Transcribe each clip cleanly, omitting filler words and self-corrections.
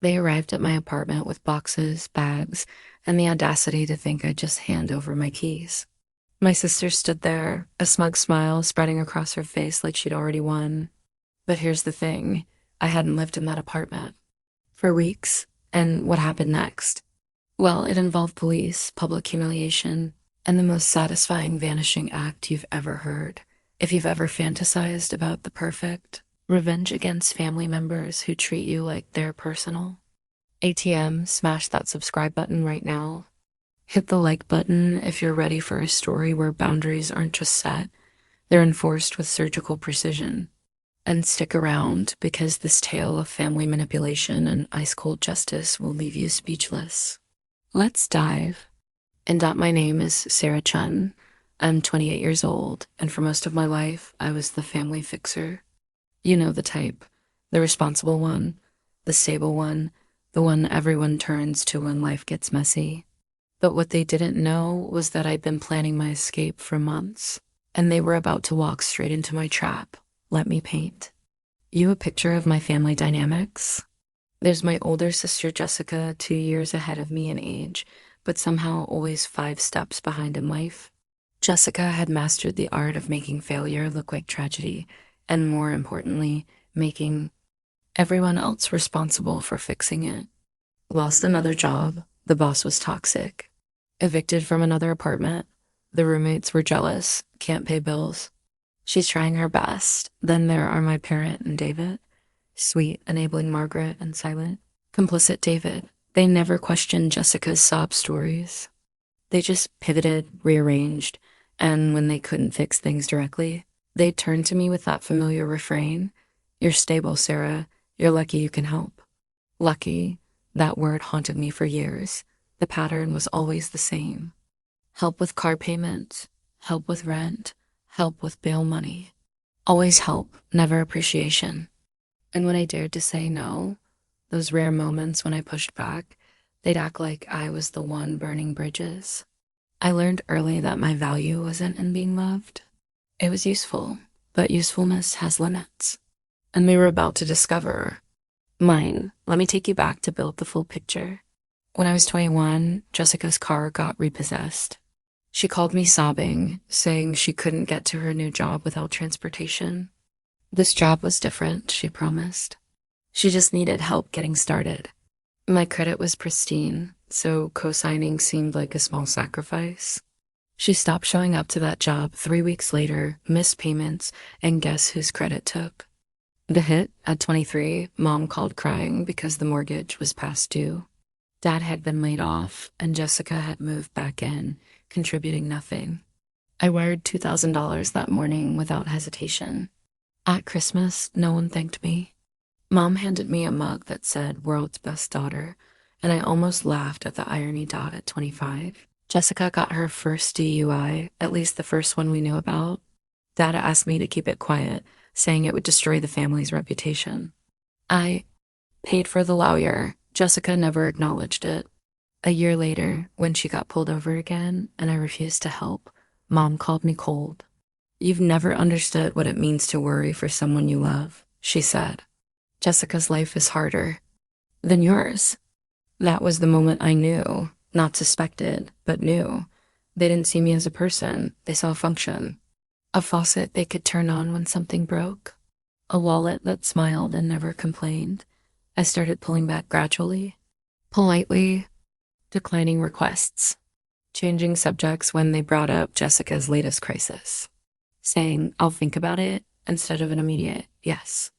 They arrived at my apartment with boxes, bags, and the audacity to think I'd just hand over my keys. My sister stood there, a smug smile spreading across her face like she'd already won. But here's the thing, I hadn't lived in that apartment for weeks, and what happened next? Well, it involved police, public humiliation, and the most satisfying vanishing act you've ever heard. If you've ever fantasized about the perfect revenge against family members who treat you like they're personal, ATM, smash that subscribe button right now. Hit the like button if you're ready for a story where boundaries aren't just set, they're enforced with surgical precision. And stick around because this tale of family manipulation and ice-cold justice will leave you speechless. Let's dive. My name is Sarah Chun. I'm 28 years old, and for most of my life, I was the family fixer. You know the type. The responsible one, the stable one, the one everyone turns to when life gets messy. But what they didn't know was that I'd been planning my escape for months, and they were about to walk straight into my trap. Let me paint you a picture of my family dynamics. There's my older sister Jessica, 2 years ahead of me in age, but somehow always 5 steps behind in life. Jessica had mastered the art of making failure look like tragedy, and more importantly, making everyone else responsible for fixing it. Lost another job, the boss was toxic. Evicted from another apartment, the roommates were jealous, can't pay bills. She's trying her best. Then there are my parent and David. Sweet, enabling Margaret, and silent, complicit David. They never questioned Jessica's sob stories. They just pivoted, rearranged, and when they couldn't fix things directly, they'd turn to me with that familiar refrain, "You're stable, Sarah. You're lucky you can help." Lucky, that word haunted me for years. The pattern was always the same. Help with car payments, help with rent, help with bail money. Always help, never appreciation. And when I dared to say no, those rare moments when I pushed back, they'd act like I was the one burning bridges. I learned early that my value wasn't in being loved. It was useful, but usefulness has limits. And we were about to discover mine. Let me take you back to build the full picture. When I was 21, Jessica's car got repossessed. She called me sobbing, saying she couldn't get to her new job without transportation. This job was different, she promised. She just needed help getting started. My credit was pristine, so co-signing seemed like a small sacrifice. She stopped showing up to that job 3 weeks later, missed payments, and guess whose credit took? The hit, at 23, Mom called crying because the mortgage was past due. Dad had been laid off, and Jessica had moved back in, contributing nothing. I wired $2,000 that morning without hesitation. At Christmas, no one thanked me. Mom handed me a mug that said "World's Best Daughter," and I almost laughed at the irony. At 25, Jessica got her first DUI, at least the first one we knew about. Dad asked me to keep it quiet, saying it would destroy the family's reputation. I paid for the lawyer. Jessica never acknowledged it. A year later, when she got pulled over again and I refused to help, Mom called me cold. "You've never understood what it means to worry for someone you love," she said. "Jessica's life is harder than yours." That was the moment I knew, not suspected, but knew. They didn't see me as a person, they saw a function. A faucet they could turn on when something broke. A wallet that smiled and never complained. I started pulling back gradually, politely, declining requests, changing subjects when they brought up Jessica's latest crisis, saying, "I'll think about it," instead of an immediate yes.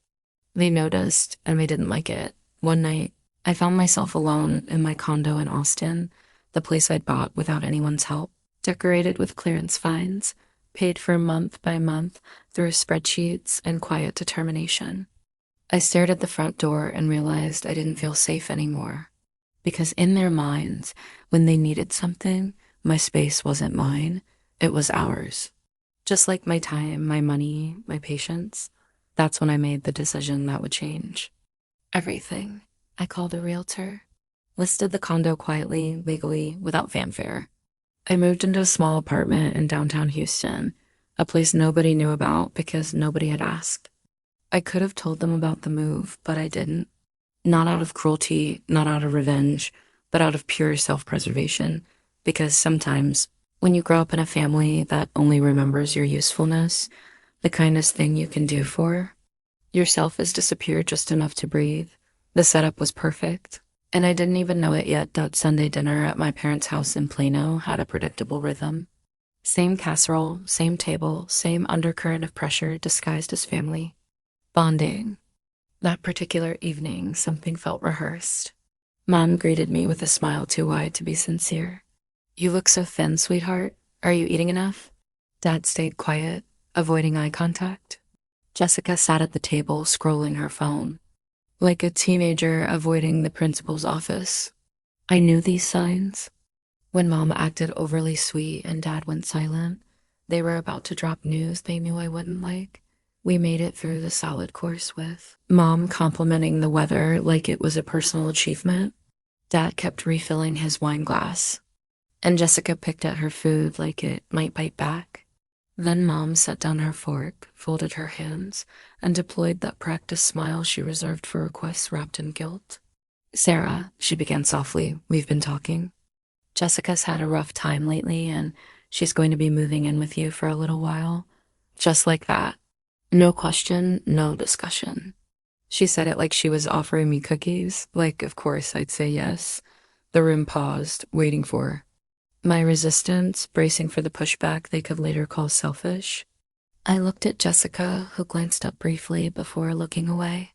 They noticed, and they didn't like it. One night, I found myself alone in my condo in Austin, the place I'd bought without anyone's help, decorated with clearance finds, paid for month by month through spreadsheets and quiet determination. I stared at the front door and realized I didn't feel safe anymore. Because in their minds, when they needed something, my space wasn't mine, it was ours. Just like my time, my money, my patience. That's when I made the decision that would change everything. I called a realtor, listed the condo quietly, legally, without fanfare. I moved into a small apartment in downtown Houston, a place nobody knew about because nobody had asked. I could have told them about the move, but I didn't. Not out of cruelty, not out of revenge, but out of pure self-preservation. Because sometimes, when you grow up in a family that only remembers your usefulness, the kindest thing you can do for yourself is disappear just enough to breathe. The setup was perfect, and I didn't even know it yet that Sunday dinner at my parents' house in Plano had a predictable rhythm. Same casserole, same table, same undercurrent of pressure disguised as family. Bonding. That particular evening, something felt rehearsed. Mom greeted me with a smile too wide to be sincere. "You look so thin, sweetheart. Are you eating enough?" Dad stayed quiet, avoiding eye contact. Jessica sat at the table, scrolling her phone, like a teenager avoiding the principal's office. I knew these signs. When Mom acted overly sweet and Dad went silent, they were about to drop news they knew I wouldn't like. We made it through the salad course with Mom complimenting the weather like it was a personal achievement. Dad kept refilling his wine glass, and Jessica picked at her food like it might bite back. Then Mom set down her fork, folded her hands, and deployed that practiced smile she reserved for requests wrapped in guilt. "Sarah," she began softly, "we've been talking. Jessica's had a rough time lately, and she's going to be moving in with you for a little while." Just like that. No question, no discussion. She said it like she was offering me cookies, like of course I'd say yes. The room paused, waiting for my resistance, bracing for the pushback they could later call selfish. I looked at Jessica, who glanced up briefly before looking away.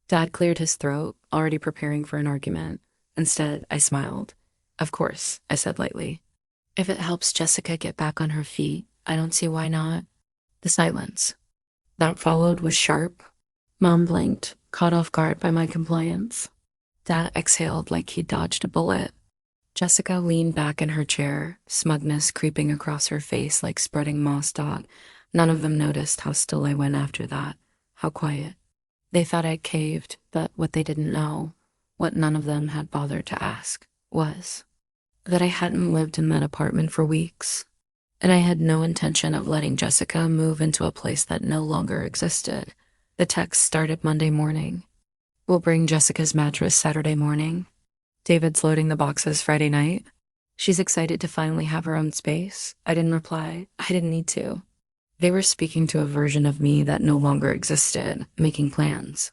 Dad cleared his throat, already preparing for an argument. Instead, I smiled. "Of course," I said lightly. "If it helps Jessica get back on her feet, I don't see why not." The silence that followed was sharp. Mom blinked, caught off guard by my compliance. Dad exhaled like he dodged a bullet. Jessica leaned back in her chair, smugness creeping across her face like spreading moss dot. None of them noticed how still I went after that, how quiet. They thought I'd caved, but what they didn't know, what none of them had bothered to ask, was that I hadn't lived in that apartment for weeks, and I had no intention of letting Jessica move into a place that no longer existed. The text started Monday morning. "We'll bring Jessica's mattress Saturday morning. David's loading the boxes Friday night. She's excited to finally have her own space." I didn't reply. I didn't need to. They were speaking to a version of me that no longer existed, making plans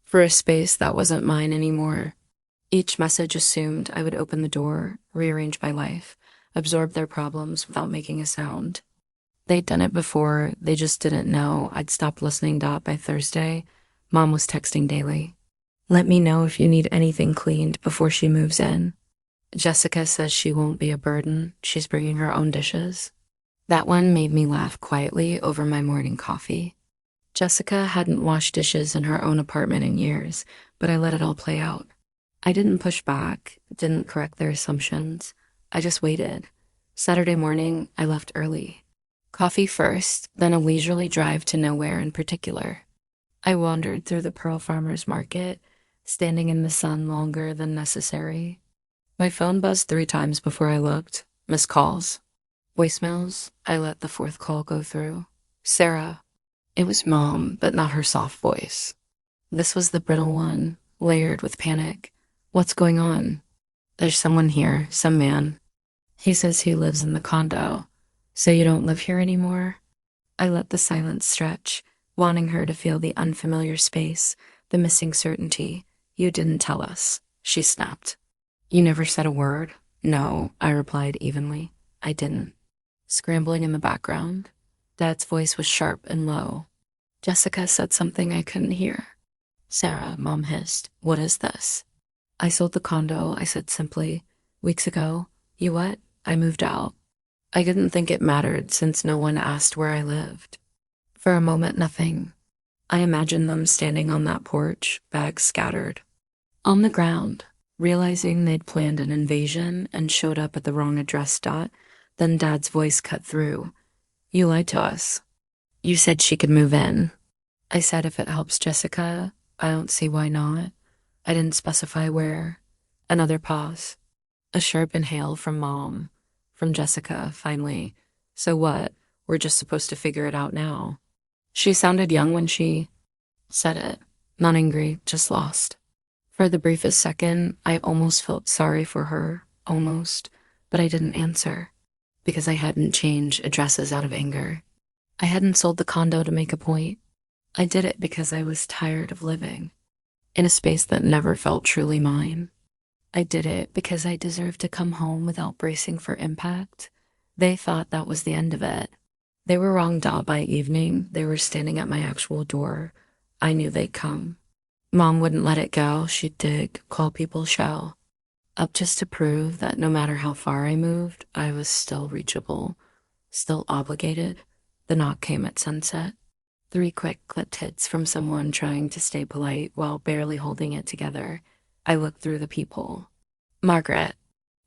for a space that wasn't mine anymore. Each message assumed I would open the door, rearrange my life, absorb their problems without making a sound. They'd done it before, they just didn't know I'd stopped listening. By Thursday, Mom was texting daily. "Let me know if you need anything cleaned before she moves in. Jessica says she won't be a burden. She's bringing her own dishes." That one made me laugh quietly over my morning coffee. Jessica hadn't washed dishes in her own apartment in years, but I let it all play out. I didn't push back, didn't correct their assumptions. I just waited. Saturday morning, I left early. Coffee first, then a leisurely drive to nowhere in particular. I wandered through the Pearl Farmers Market, standing in the sun longer than necessary. My phone buzzed 3 times before I looked. Missed calls. Voicemails. I let the 4th call go through. "Sarah." It was Mom, but not her soft voice. This was the brittle one, layered with panic. "What's going on?" "There's someone here, some man. He says he lives in the condo. So you don't live here anymore?" I let the silence stretch, wanting her to feel the unfamiliar space, the missing certainty. "You didn't tell us," she snapped. "You never said a word?" "No," I replied evenly. "I didn't." Scrambling in the background, Dad's voice was sharp and low. "Jessica said something I couldn't hear." "Sarah," Mom hissed, "what is this?" "I sold the condo," I said simply. "Weeks ago." "You what?" "I moved out." I didn't think it mattered since no one asked where I lived. For a moment, nothing. I imagined them standing on that porch, bags scattered on the ground, realizing they'd planned an invasion and showed up at the wrong address. Then Dad's voice cut through. "You lied to us. You said she could move in." I said if it helps Jessica, I don't see why not. I didn't specify where. Another pause. A sharp inhale from Mom. From Jessica, finally. "So what? We're just supposed to figure it out now." She sounded young when she said it. Not angry, just lost. For the briefest second, I almost felt sorry for her, almost, but I didn't answer because I hadn't changed addresses out of anger. I hadn't sold the condo to make a point. I did it because I was tired of living in a space that never felt truly mine. I did it because I deserved to come home without bracing for impact. They thought that was the end of it. They were wrong. By evening, they were standing at my actual door. I knew they'd come. Mom wouldn't let it go. She'd dig, call people shell, up just to prove that no matter how far I moved, I was still reachable, still obligated. The knock came at sunset. 3 quick clipped hits from someone trying to stay polite while barely holding it together. I looked through the peephole. Margaret,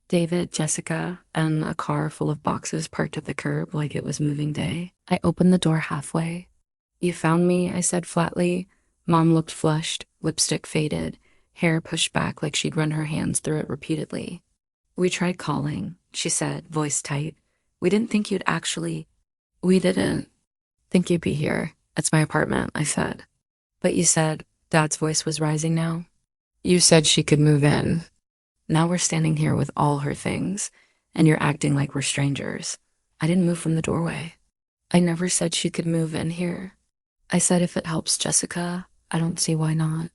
David, Jessica, and a car full of boxes parked at the curb like it was moving day. I opened the door halfway. "You found me," I said flatly. Mom looked flushed, lipstick faded, hair pushed back like she'd run her hands through it repeatedly. "We tried calling," she said, voice tight. "We didn't think you'd actually—" "We didn't think you'd be here. It's my apartment," I said. "But you said," Dad's voice was rising now, "you said she could move in. Now we're standing here with all her things, and you're acting like we're strangers." I didn't move from the doorway. "I never said she could move in here. I said if it helps Jessica, I don't see why not."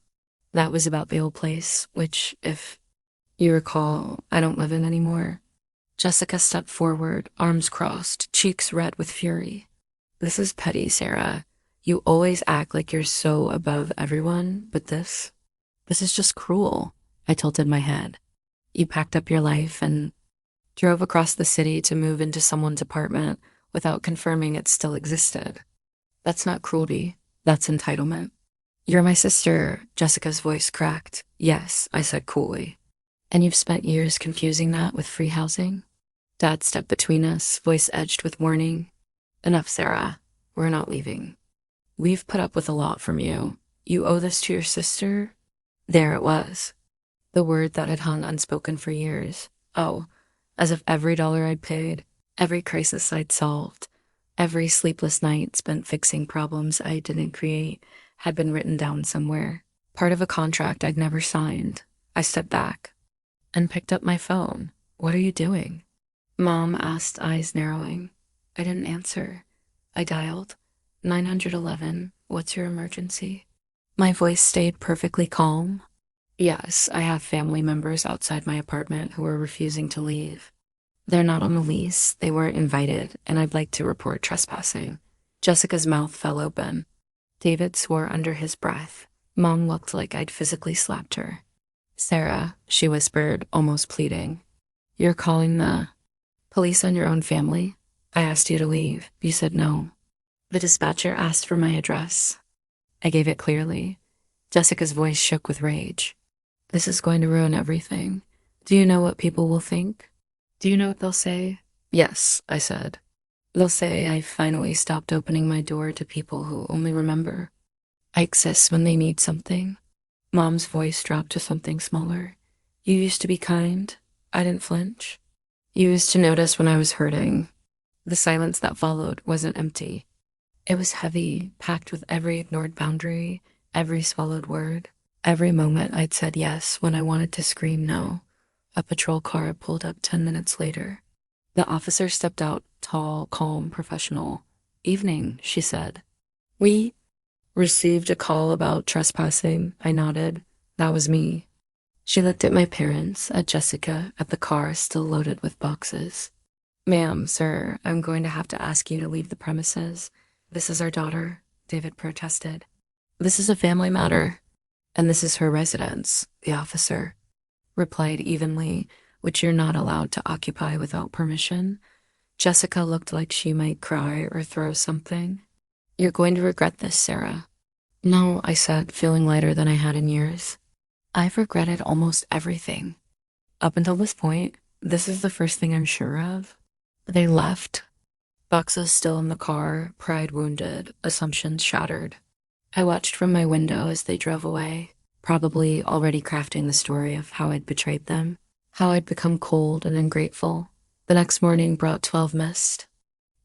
That was about the old place, which, if you recall, I don't live in anymore. Jessica stepped forward, arms crossed, cheeks red with fury. "This is petty, Sarah. You always act like you're so above everyone, but this is just cruel." I tilted my head. "You packed up your life and drove across the city to move into someone's apartment without confirming it still existed. That's not cruelty. That's entitlement." "You're my sister," Jessica's voice cracked. "Yes," I said coolly. "And you've spent years confusing that with free housing?" Dad stepped between us, voice edged with warning. "Enough, Sarah. We're not leaving. We've put up with a lot from you. You owe this to your sister?" There it was. The word that had hung unspoken for years. Oh, as if every dollar I'd paid, every crisis I'd solved, every sleepless night spent fixing problems I didn't create had been written down somewhere. Part of a contract I'd never signed. I stepped back and picked up my phone. "What are you doing?" Mom asked, eyes narrowing. I didn't answer. I dialed 911. "What's your emergency?" My voice stayed perfectly calm. "Yes, I have family members outside my apartment who are refusing to leave. They're not on the lease, they weren't invited, and I'd like to report trespassing." Jessica's mouth fell open. David swore under his breath. Mom looked like I'd physically slapped her. "Sarah," she whispered, almost pleading, "you're calling the police on your own family? I asked you to leave. You said no. The dispatcher asked for my address. I gave it clearly." Jessica's voice shook with rage. "This is going to ruin everything. Do you know what people will think? Do you know what they'll say?" "Yes," I said. "They'll say I finally stopped opening my door to people who only remember I exist when they need something." Mom's voice dropped to something smaller. "You used to be kind. I didn't flinch. You used to notice when I was hurting." The silence that followed wasn't empty. It was heavy, packed with every ignored boundary, every swallowed word, every moment I'd said yes when I wanted to scream no. A patrol car pulled up 10 minutes later. The officer stepped out, tall, calm, professional. "Evening," she said. "We received a call about trespassing." I nodded. "That was me." She looked at my parents, at Jessica, at the car still loaded with boxes. "Ma'am, sir, I'm going to have to ask you to leave the premises. This is our daughter," David protested. "This is a family matter, and this is her residence," the officer replied evenly, "which you're not allowed to occupy without permission." Jessica looked like she might cry or throw something. "You're going to regret this, Sarah." "No," I said, feeling lighter than I had in years. "I've regretted almost everything. Up until this point, this is the first thing I'm sure of." They left. Boxes still in the car, pride wounded, assumptions shattered. I watched from my window as they drove away, probably already crafting the story of how I'd betrayed them, how I'd become cold and ungrateful. The next morning brought 12 missed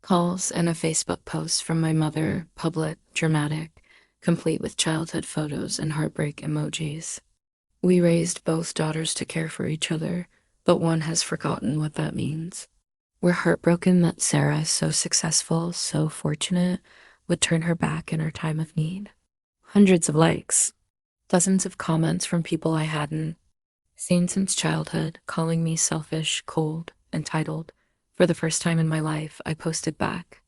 calls and a Facebook post from my mother, public, dramatic, complete with childhood photos and heartbreak emojis. We raised both daughters to care for each other, but one has forgotten what that means. We're heartbroken that Sarah, so successful, so fortunate, would turn her back in her time of need. Hundreds of likes, dozens of comments from people I hadn't seen since childhood, calling me selfish, cold, entitled. For the first time in my life, I posted back.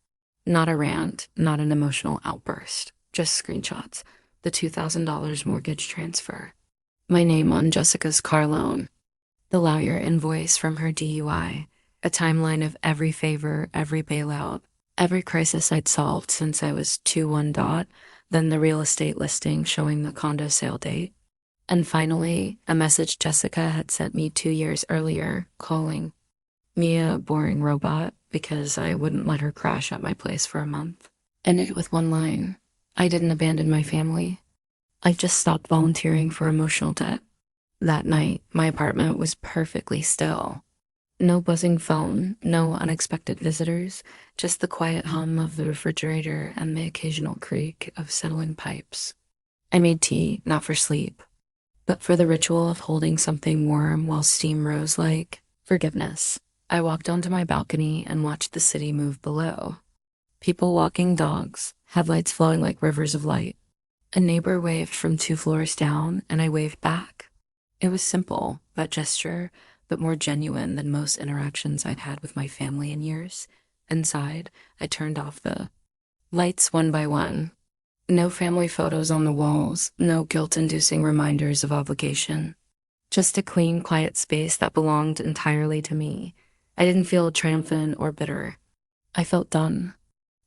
Not a rant, not an emotional outburst, just screenshots. The $2,000 mortgage transfer. My name on Jessica's car loan. The lawyer invoice from her DUI. A timeline of every favor, every bailout, every crisis I'd solved since I was 2-1 dot, then the real estate listing showing the condo sale date. And finally, a message Jessica had sent me 2 years earlier, calling me a boring robot because I wouldn't let her crash at my place for a month. Ended with one line: I didn't abandon my family. I just stopped volunteering for emotional debt. That night, my apartment was perfectly still. No buzzing phone, no unexpected visitors, just the quiet hum of the refrigerator and the occasional creak of settling pipes. I made tea, not for sleep, but for the ritual of holding something warm while steam rose like forgiveness. I walked onto my balcony and watched the city move below. People walking dogs, headlights flowing like rivers of light. A neighbor waved from 2 floors down, and I waved back. It was simple, that gesture, but more genuine than most interactions I'd had with my family in years. Inside, I turned off the lights one by one. No family photos on the walls, no guilt-inducing reminders of obligation. Just a clean, quiet space that belonged entirely to me. I didn't feel triumphant or bitter. I felt done.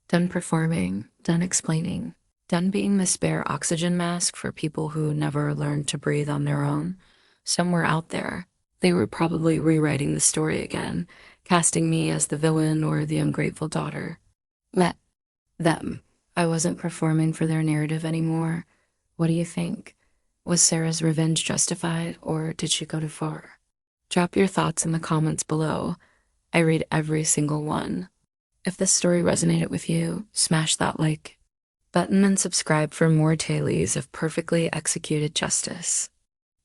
Done performing, done explaining, done being the spare oxygen mask for people who never learned to breathe on their own. Somewhere out there, they were probably rewriting the story again, casting me as the villain or the ungrateful daughter. Let them. I wasn't performing for their narrative anymore. What do you think? Was Sarah's revenge justified, or did she go too far? Drop your thoughts in the comments below. I read every single one. If this story resonated with you, smash that like button and subscribe for more tales of perfectly executed justice.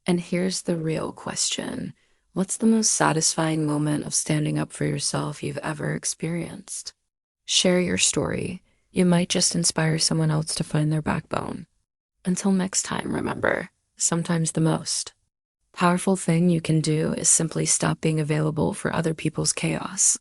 And here's the real question. What's the most satisfying moment of standing up for yourself you've ever experienced? Share your story. You might just inspire someone else to find their backbone. Until next time, remember, sometimes the most powerful thing you can do is simply stop being available for other people's chaos.